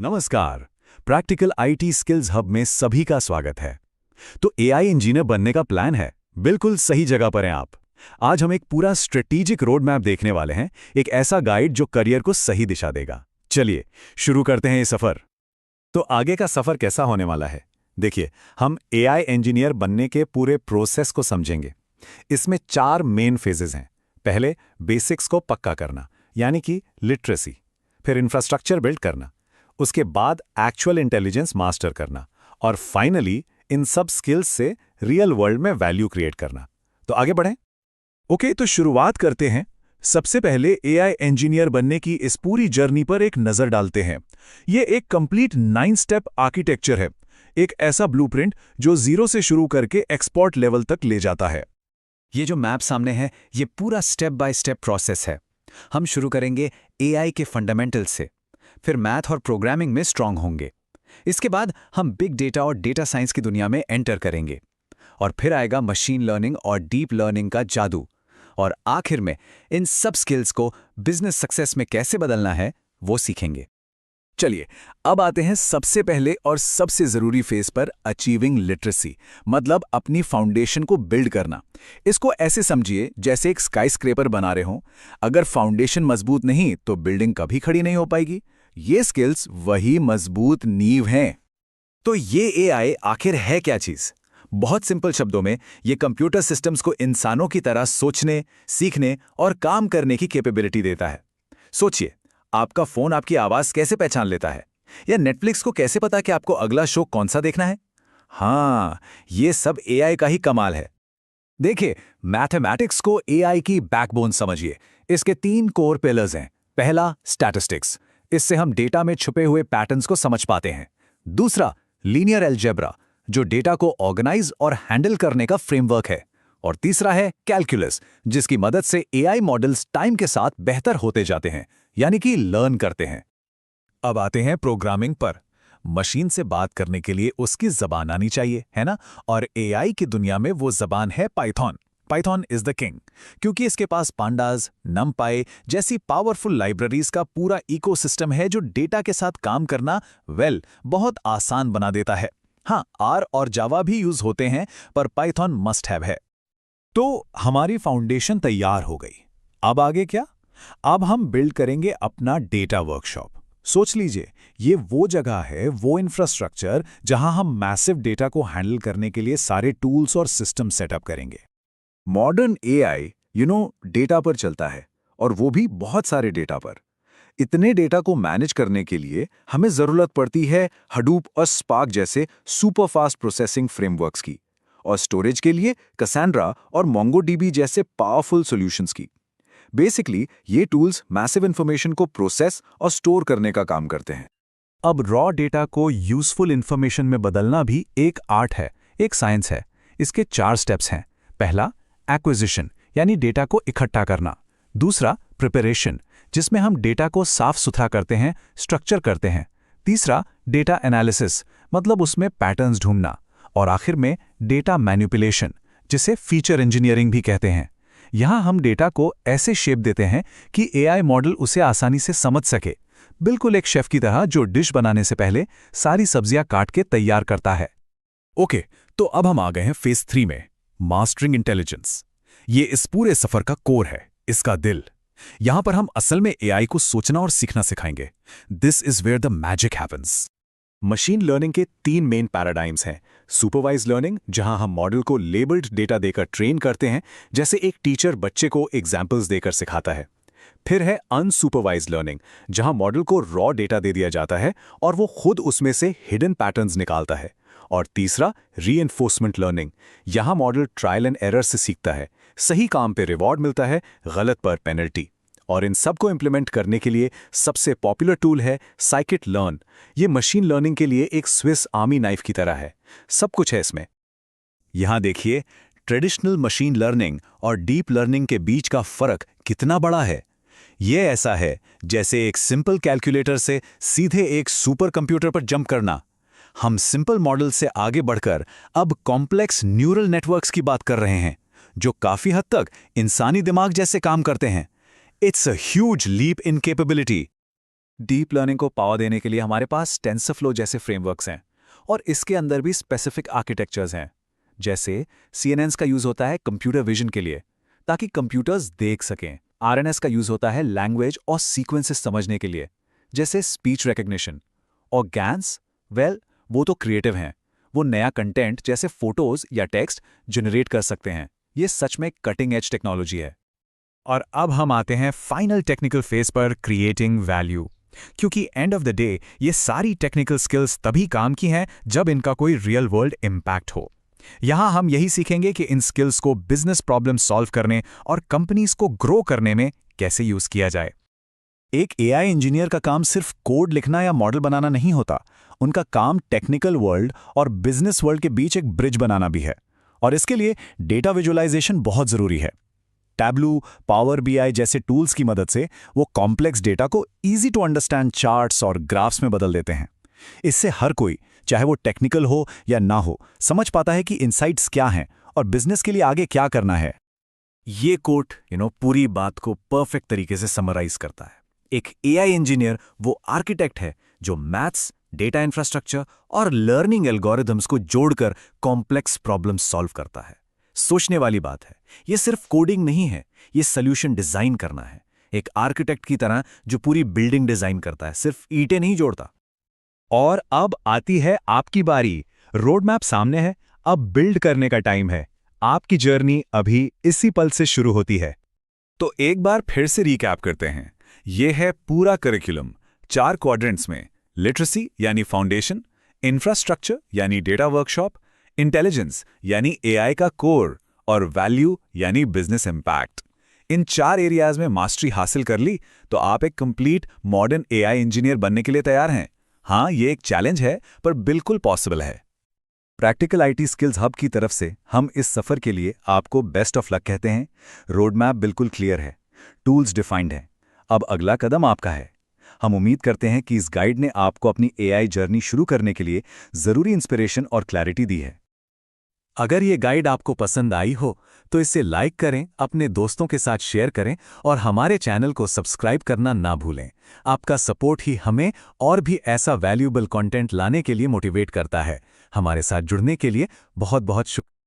नमस्कार। Practical IT skills hub में सभी का स्वागत है। तो एआई इंजीनियर बनने का प्लान है, बिल्कुल सही जगह पर हैं आप। आज हम एक पूरा स्ट्रेटेजिक रोड मैप देखने वाले हैं, एक ऐसा गाइड जो करियर को सही दिशा देगा। चलिए शुरू करते हैं ये सफर। तो आगे का सफर कैसा होने वाला है? देखिए, हम एआई इंजीनियर बनने के पूरे प्रोसेस को समझेंगे। इसमें 4 मेन फेजेस हैं। पहले बेसिक्स को पक्का करना, यानी कि लिटरेसी। फिर इंफ्रास्ट्रक्चर बिल्ड करना, उसके बाद एक्चुअल इंटेलिजेंस मास्टर करना, और फाइनली इन सब स्किल्स से रियल वर्ल्ड में वैल्यू क्रिएट करना। तो आगे बढ़ें। ओके, तो शुरुआत करते हैं। सबसे पहले एआई इंजीनियर बनने की इस पूरी जर्नी पर एक नज़र डालते हैं। ये एक कंप्लीट 9 स्टेप आर्किटेक्चर है, एक ऐसा ब्लूप्रिंट जो जीरो से शुरू करके एक्सपर्ट लेवल तक ले जाता है। ये जो मैप सामने है, ये पूरा स्टेप बाय स्टेप प्रोसेस है। हम शुरू करेंगे एआई के फंडामेंटल्स से, फिर मैथ और प्रोग्रामिंग में स्ट्रांग होंगे। इसके बाद हम बिग डेटा और डेटा साइंस की दुनिया में एंटर करेंगे, और फिर आएगा मशीन लर्निंग और डीप लर्निंग का जादू। और आखिर में इन सब स्किल्स को बिजनेस सक्सेस में कैसे बदलना है, वो सीखेंगे। चलिए, अब आते हैं सबसे पहले और सबसे जरूरी फेज पर, अचीविंग लिटरेसी, मतलब अपनी फाउंडेशन को बिल्ड करना। इसको ऐसे समझिए जैसे एक स्काईस्क्रेपर बना रहे हों। अगर फाउंडेशन मजबूत नहीं तो बिल्डिंग कभी खड़ी नहीं हो पाएगी। ये स्किल्स वही मजबूत नींव हैं। तो ये एआई आखिर है क्या चीज? बहुत सिंपल शब्दों में, ये कंप्यूटर सिस्टम्स को इंसानों की तरह सोचने, सीखने और काम करने की कैपेबिलिटी देता है। सोचिए, आपका फोन आपकी आवाज कैसे पहचान लेता है, या नेटफ्लिक्स को कैसे पता कि आपको अगला शो कौन सा देखना है? हाँ, ये सब एआई का ही कमाल है। देखिए, मैथमेटिक्स को एआई की बैकबोन समझिए। इसके 3 कोर पिलर्स हैं। पहला, स्टैटिस्टिक्स। इससे हम डेटा में छुपे हुए पैटर्न्स को समझ पाते हैं। दूसरा, लीनियर अलजेब्रा, जो डेटा को ऑर्गेनाइज और हैंडल करने का फ्रेमवर्क है। और तीसरा है कैलकुलस, जिसकी मदद से एआई मॉडल्स टाइम के साथ बेहतर होते जाते हैं, यानी कि लर्न करते हैं। अब आते हैं प्रोग्रामिंग पर। मशीन से बात करने के लिए उसकी जबान आनी चाहिए, है ना? और एआई की दुनिया में वो जबान है Python. Python is the king, क्योंकि इसके पास पांडास, नमपाई जैसी पावरफुल लाइब्रेरीज का पूरा इकोसिस्टम है, जो डेटा के साथ काम करना बहुत आसान बना देता है। हाँ, आर और जावा भी यूज होते हैं, पर पाइथन मस्ट हैव है। तो हमारी फाउंडेशन तैयार हो गई। अब आगे क्या? अब हम बिल्ड करेंगे अपना डेटा वर्कशॉप। सोच लीजिए, ये वो जगह है, वो इंफ्रास्ट्रक्चर जहां हम मैसिव डेटा को हैंडल करने के लिए सारे टूल्स और सिस्टम सेटअप करेंगे। मॉडर्न एआई डेटा पर चलता है, और वो भी बहुत सारे डेटा पर। इतने डेटा को मैनेज करने के लिए हमें जरूरत पड़ती है हडूप और स्पार्क जैसे सुपर फास्ट प्रोसेसिंग फ्रेमवर्क्स की, और स्टोरेज के लिए कैसेंड्रा और मोंगोडीबी जैसे पावरफुल सॉल्यूशंस की। बेसिकली ये टूल्स मैसिव इंफॉर्मेशन को प्रोसेस और स्टोर करने का काम करते हैं। अब रॉ डेटा को यूजफुल इंफॉर्मेशन में बदलना भी एक आर्ट है, एक साइंस है। इसके 4 स्टेप्स हैं। पहला, एक्विजिशन, यानी डेटा को इकट्ठा करना। दूसरा, प्रिपरेशन, जिसमें हम डेटा को साफ सुथरा करते हैं, स्ट्रक्चर करते हैं। तीसरा, डेटा एनालिसिस, मतलब उसमें पैटर्न्स ढूंढना। और आखिर में डेटा मैनिपुलेशन, जिसे फीचर इंजीनियरिंग भी कहते हैं। यहां हम डेटा को ऐसे शेप देते हैं कि एआई मॉडल उसे आसानी से समझ सके, बिल्कुल एक शेफ की तरह जो डिश बनाने से पहले सारी सब्जियां काट के तैयार करता है। ओके, तो अब हम आ गए हैं फेज 3 में, मास्टरिंग इंटेलिजेंस। ये इस पूरे सफर का कोर है, इसका दिल। यहां पर हम असल में एआई को सोचना और सीखना सिखाएंगे। This is where the magic happens. Machine learning के 3 मेन पैराडाइम्स हैं। सुपरवाइज लर्निंग, जहां हम मॉडल को लेबल्ड डेटा देकर ट्रेन करते हैं, जैसे एक टीचर बच्चे को एग्जाम्पल्स देकर सिखाता है। फिर है अनसुपरवाइज लर्निंग, जहां मॉडल को रॉ डेटा दे दिया जाता है और वो खुद उसमें से हिडन पैटर्न्स निकालता है। और तीसरा, रीइंफोर्समेंट लर्निंग, यहां मॉडल ट्रायल एंड एरर से सीखता है। सही काम पे रिवॉर्ड मिलता है, गलत पर पेनल्टी। और इन सब को इंप्लीमेंट करने के लिए सबसे पॉपुलर टूल है साइकिट लर्न। ये मशीन लर्निंग के लिए एक स्विस आर्मी नाइफ की तरह है, सब कुछ है इसमें। यहां देखिए, ट्रेडिशनल मशीन लर्निंग और डीप लर्निंग के बीच का फर्क कितना बड़ा है। ये ऐसा है जैसे एक सिंपल कैलकुलेटर से सीधे एक सुपर कंप्यूटर पर जंप करना। हम सिंपल मॉडल से आगे बढ़कर अब कॉम्प्लेक्स न्यूरल नेटवर्क्स की बात कर रहे हैं, जो काफी हद तक इंसानी दिमाग जैसे काम करते हैं। It's a huge leap in capability. Deep learning को पावर देने के लिए हमारे पास टेंसरफ्लो जैसे फ्रेमवर्क्स हैं और इसके अंदर भी स्पेसिफिक आर्किटेक्चर्स हैं। जैसे CNNs का यूज़ होता है कंप्यूटर विजन के लिए ताकि कंप्यूटर्स देख सकें। RNS का यूज़ होता है लैंग्वेज और सीक्वेंसेस समझने के लिए जैसे स्पीच रिकग्निशन। और GANs, वो तो क्रिएटिव हैं, वो नया कंटेंट जैसे फोटोज या टेक्स्ट जनरेट कर सकते हैं। ये सच में कटिंग एज टेक्नोलॉजी है। और अब हम आते हैं फाइनल टेक्निकल फेज पर, क्रिएटिंग वैल्यू। क्योंकि एंड ऑफ द डे ये सारी टेक्निकल स्किल्स तभी काम की हैं जब इनका कोई रियल वर्ल्ड इम्पैक्ट हो। यहां हम यही सीखेंगे कि इन स्किल्स को बिजनेस प्रॉब्लम सॉल्व करने और कंपनीज को ग्रो करने में कैसे यूज किया जाए। एक AI इंजीनियर का काम सिर्फ कोड लिखना या मॉडल बनाना नहीं होता, उनका काम टेक्निकल वर्ल्ड और बिजनेस वर्ल्ड के बीच एक ब्रिज बनाना भी है। और इसके लिए डेटा विजुअलाइजेशन बहुत जरूरी है। टैब्लू, पावर BI जैसे टूल्स की मदद से वो कॉम्प्लेक्स डेटा को इजी टू अंडरस्टैंड चार्ट्स और ग्राफ्स में बदल देते हैं। इससे हर कोई, चाहे वो टेक्निकल हो या ना हो, समझ पाता है कि इनसाइट्स क्या हैं और बिजनेस के लिए आगे क्या करना है। ये कोट पूरी बात को परफेक्ट तरीके से समराइज करता है। एक AI इंजीनियर वो आर्किटेक्ट है जो मैथ्स, डेटा इंफ्रास्ट्रक्चर और लर्निंग एल्गोरिथम्स को जोड़कर कॉम्प्लेक्स प्रॉब्लम सॉल्व करता है। सोचने वाली बात है, ये सिर्फ कोडिंग नहीं है, ये सोल्यूशन डिजाइन करना है। एक आर्किटेक्ट की तरह जो पूरी बिल्डिंग डिजाइन करता है, सिर्फ ईंटें नहीं जोड़ता। और अब आती है आपकी बारी। रोड मैप सामने है, अब बिल्ड करने का टाइम है। आपकी जर्नी अभी इसी पल से शुरू होती है। तो एक बार फिर से रिकैप करते हैं। यह है पूरा करिकुलम 4 क्वाड्रेंट्स में। लिटरेसी यानी फाउंडेशन, इंफ्रास्ट्रक्चर यानी डेटा वर्कशॉप, इंटेलिजेंस यानी AI का कोर और वैल्यू यानी बिजनेस इम्पैक्ट। इन 4 एरियाज में मास्टरी हासिल कर ली तो आप एक कंप्लीट मॉडर्न AI इंजीनियर बनने के लिए तैयार हैं। हाँ, ये एक चैलेंज है पर बिल्कुल पॉसिबल है। प्रैक्टिकल IT स्किल्स हब की तरफ से हम इस सफर के लिए आपको बेस्ट ऑफ लक कहते हैं। रोड मैप बिल्कुल क्लियर है, टूल्स डिफाइंड हैं। अब अगला कदम आपका है। हम उम्मीद करते हैं कि इस गाइड ने आपको अपनी AI जर्नी शुरू करने के लिए जरूरी इंस्पिरेशन और क्लैरिटी दी है। अगर ये गाइड आपको पसंद आई हो तो इसे लाइक करें, अपने दोस्तों के साथ शेयर करें और हमारे चैनल को सब्सक्राइब करना ना भूलें। आपका सपोर्ट ही हमें और भी ऐसा वैल्यूएबल कंटेंट लाने के लिए मोटिवेट करता है। हमारे साथ जुड़ने के लिए बहुत बहुत शुक्रिया।